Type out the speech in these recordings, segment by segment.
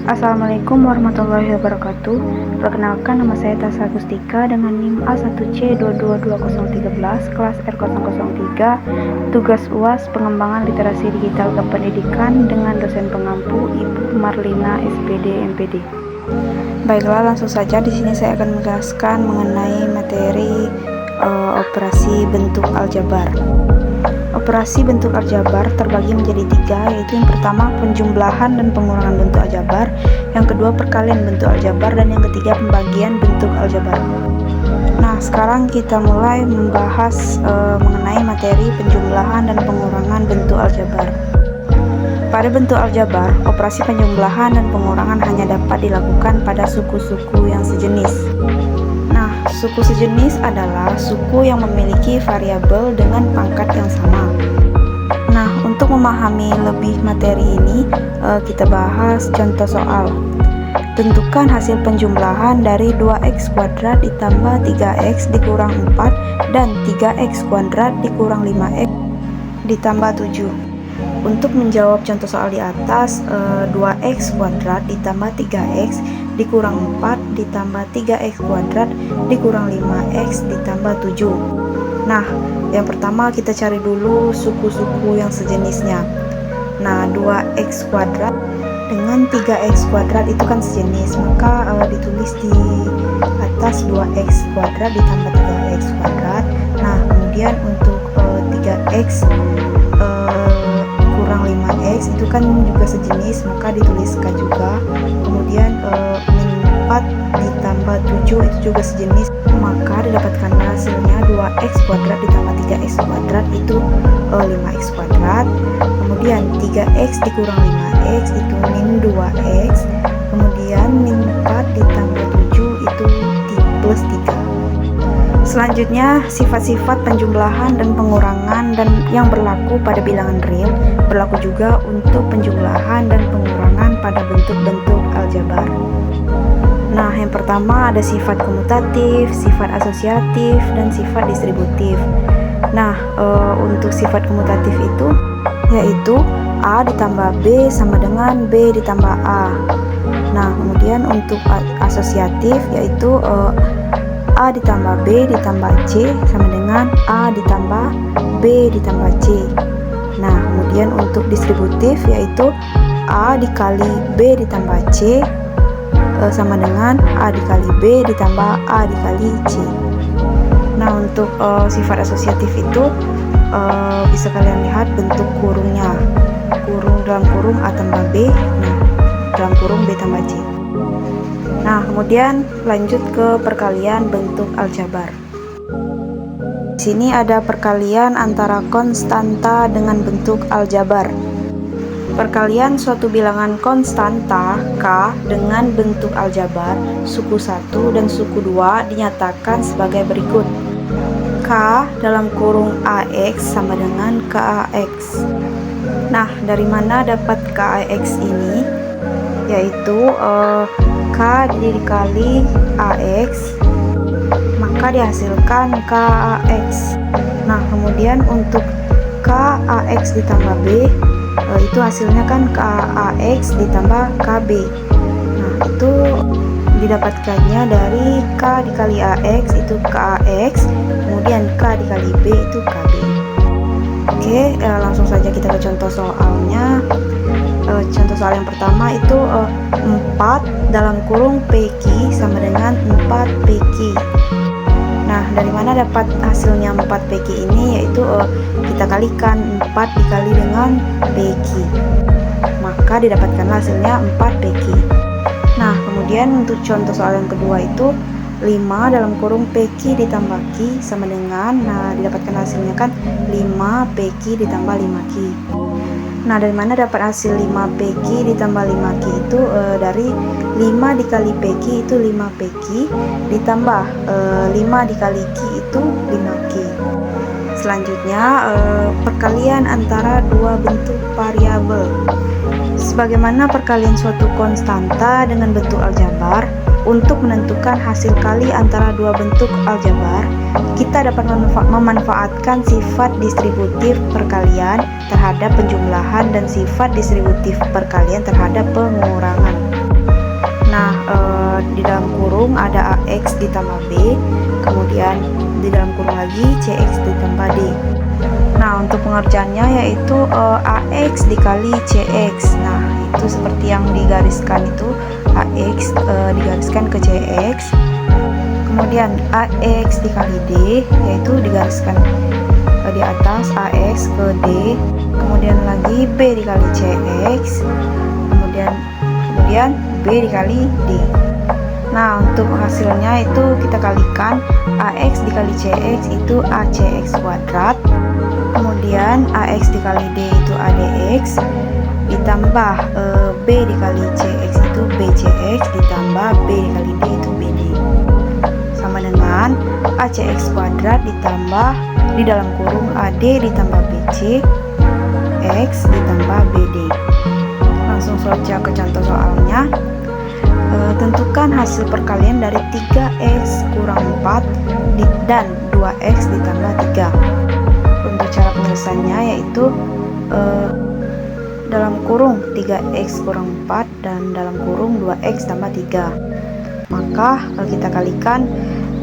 Assalamualaikum warahmatullahi wabarakatuh. Perkenalkan, nama saya Tasya Agustika dengan NIM A1C222013 kelas R003, tugas UAS pengembangan literasi digital kependidikan dengan dosen pengampu Ibu Marlina SPD MPD. Baiklah, langsung saja di sini saya akan menjelaskan mengenai materi operasi bentuk aljabar. Operasi bentuk aljabar terbagi menjadi tiga, yaitu yang pertama penjumlahan dan pengurangan bentuk aljabar, yang kedua perkalian bentuk aljabar, dan yang ketiga pembagian bentuk aljabar. Nah, sekarang kita mulai membahas mengenai materi penjumlahan dan pengurangan bentuk aljabar. Pada bentuk aljabar, operasi penjumlahan dan pengurangan hanya dapat dilakukan pada suku-suku yang sejenis. Nah, suku sejenis adalah suku yang memiliki variabel dengan pangkat yang sama. Nah, untuk memahami lebih materi ini, kita bahas contoh soal. Tentukan hasil penjumlahan dari 2x kuadrat ditambah 3x dikurang 4 dan 3x kuadrat dikurang 5x ditambah 7. Untuk menjawab contoh soal di atas, 2x kuadrat ditambah 3x dikurang 4 ditambah 3x kuadrat dikurang 5x ditambah 7. Nah, yang pertama kita cari dulu suku-suku yang sejenisnya. Nah, 2x kuadrat dengan 3x kuadrat itu kan sejenis, maka ditulis di atas 2x kuadrat ditambah 3x kuadrat. Nah, kemudian untuk 3x kurang 5x itu kan juga sejenis, maka dituliskan juga. Kemudian min 4 ditambah 7 itu juga sejenis, maka didapatkan hasilnya 2x kuadrat ditambah 3x kuadrat itu 5x kuadrat. Kemudian 3x dikurang 5x itu min 2x. Kemudian min 4 ditambah 7 itu plus 3. Selanjutnya, sifat-sifat penjumlahan dan pengurangan dan yang berlaku pada bilangan real berlaku juga untuk penjumlahan dan pengurangan pada bentuk-bentuk aljabar. Nah, yang pertama ada sifat komutatif, sifat asosiatif, dan sifat distributif. Nah, untuk sifat komutatif itu yaitu A ditambah B sama dengan B ditambah A. Nah, kemudian untuk asosiatif yaitu A ditambah B ditambah C sama dengan A ditambah B ditambah C. Nah, kemudian untuk distributif yaitu A dikali B ditambah C sama dengan A dikali B ditambah A dikali C. Nah, untuk sifat asosiatif itu bisa kalian lihat bentuk kurungnya. Kurung dalam kurung A tambah B, nah dalam kurung B tambah C. Nah, kemudian lanjut ke perkalian bentuk aljabar. Di sini ada perkalian antara konstanta dengan bentuk aljabar. Perkalian suatu bilangan konstanta K dengan bentuk aljabar suku 1 dan suku 2 dinyatakan sebagai berikut. K dalam kurung AX sama dengan KAX. Nah, dari mana dapat KAX ini? Yaitu K dikali AX, maka dihasilkan KAX. Nah, kemudian untuk KAX ditambah B, itu hasilnya kan KAX ditambah KB. Nah, itu didapatkannya dari K dikali AX itu KAX, kemudian K dikali B itu KB. Oke, langsung saja kita ke contoh soalnya. Contoh soal yang pertama itu 4 dalam kurung PQ sama dengan 4 PQ. Nah, dari mana dapat hasilnya 4 PQ ini? Yaitu kita kalikan 4 dikali dengan PQ, maka didapatkan hasilnya 4 PQ. Nah, kemudian untuk contoh soal yang kedua itu 5 dalam kurung PQ ditambah Q sama dengan, nah didapatkan hasilnya kan 5 PQ ditambah 5Q. Nah, dari mana dapat hasil 5 PQ ditambah 5Q itu? Dari 5 dikali PQ itu 5 PQ ditambah 5 dikali Q itu 5Q. Selanjutnya, perkalian antara dua bentuk variabel. Sebagaimana perkalian suatu konstanta dengan bentuk aljabar, untuk menentukan hasil kali antara dua bentuk aljabar, kita dapat memanfaatkan sifat distributif perkalian terhadap penjumlahan dan sifat distributif perkalian terhadap pengurangan. ditambah B, kemudian di dalam kurung lagi CX ditambah D. Nah, untuk pengerjaannya yaitu AX dikali CX. Nah, itu seperti yang digariskan itu, AX digariskan ke CX, kemudian AX dikali D, yaitu digariskan di atas AX ke D, kemudian lagi B dikali CX, kemudian B dikali D. Nah, untuk hasilnya itu kita kalikan, AX dikali CX itu ACX kuadrat, kemudian AX dikali D itu ADX, ditambah B dikali CX itu BCX, ditambah B dikali D itu BD, sama dengan ACX kuadrat ditambah di dalam kurung AD ditambah BC X ditambah BD. Langsung saja ke contoh soalnya. Tentukan hasil perkalian dari 3x kurang 4 dan 2x ditambah 3. Untuk cara penyelesaiannya yaitu dalam kurung 3x kurang 4 dan dalam kurung 2x tambah 3. Maka kita kalikan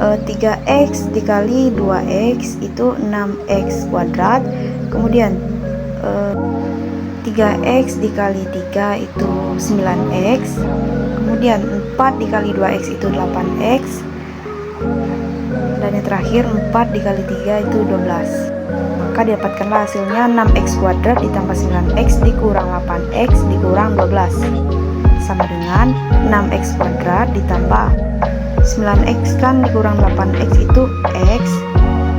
3x dikali 2x itu 6x kuadrat, kemudian 3x dikali 3 itu 9x, kemudian 4 dikali 2x itu 8x, dan yang terakhir 4 dikali 3 itu 12. Maka didapatkanlah hasilnya 6x kuadrat ditambah 9x dikurang 8x dikurang 12, sama dengan 6x kuadrat ditambah 9x kan dikurang 8x itu x,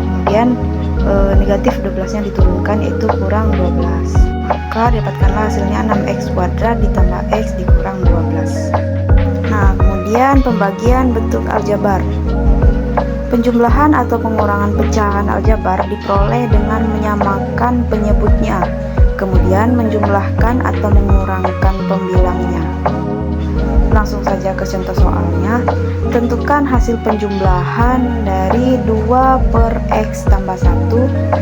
kemudian negatif 12 nya diturunkan yaitu kurang 12. Maka dapatkanlah hasilnya 6x kuadrat ditambah x dikurang 12. Nah, kemudian pembagian bentuk aljabar. Penjumlahan atau pengurangan pecahan aljabar diperoleh dengan menyamakan penyebutnya, kemudian menjumlahkan atau mengurangkan pembilangnya. Langsung saja ke contoh soalnya. Tentukan hasil penjumlahan dari 2 per x tambah 1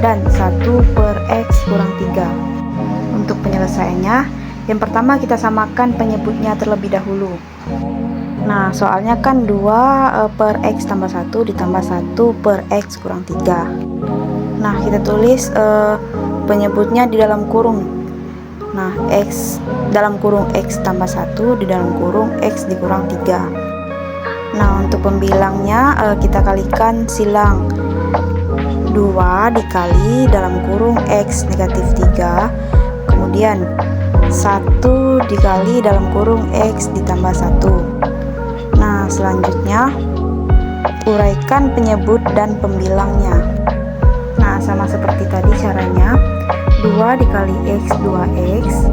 dan 1 per x kurang 3. Untuk penyelesaiannya, yang pertama kita samakan penyebutnya terlebih dahulu. Nah, soalnya kan 2 per x tambah 1 ditambah 1 per x kurang 3. Nah, kita tulis penyebutnya di dalam kurung. Nah, x dalam kurung x tambah 1 di dalam kurung x dikurang 3. Nah, untuk pembilangnya kita kalikan silang 2 dikali dalam kurung x negatif 3, kemudian 1 dikali dalam kurung x ditambah 1. Nah, selanjutnya uraikan penyebut dan pembilangnya. Nah, sama seperti tadi caranya, 2 dikali x 2x,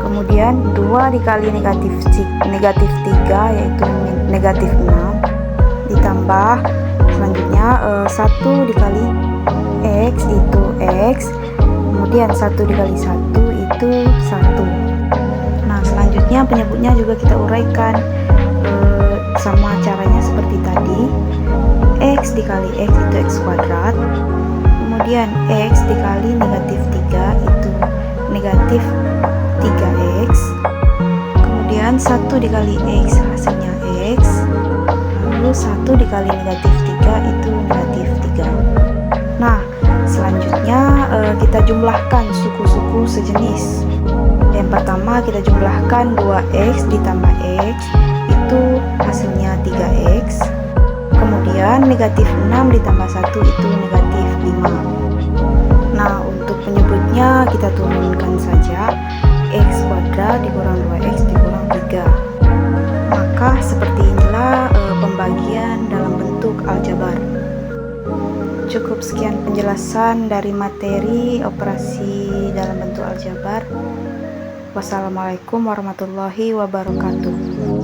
kemudian 2 dikali negatif 3 yaitu negatif 6, ditambah selanjutnya 1 dikali x itu x, kemudian 1 dikali 1 itu 1. Nah, selanjutnya penyebutnya juga kita uraikan sama caranya seperti tadi. X dikali x itu x kuadrat, kemudian x dikali negatif 3 itu negatif 3x, kemudian 1 dikali x hasilnya x, lalu 1 dikali negatif 3 itu negatif 3. Nah, selanjutnya kita jumlahkan suku-suku sejenis. Yang pertama kita jumlahkan 2x ditambah x itu hasilnya 3x, kemudian negatif 6 ditambah 1 itu negatif 5. Nah, untuk penyebutnya kita turunkan saja, x kuadrat dikurang 2x dikurang 3. Maka seperti inilah pembagian dalam bentuk aljabar. Cukup sekian penjelasan dari materi operasi dalam bentuk aljabar. Wassalamualaikum warahmatullahi wabarakatuh.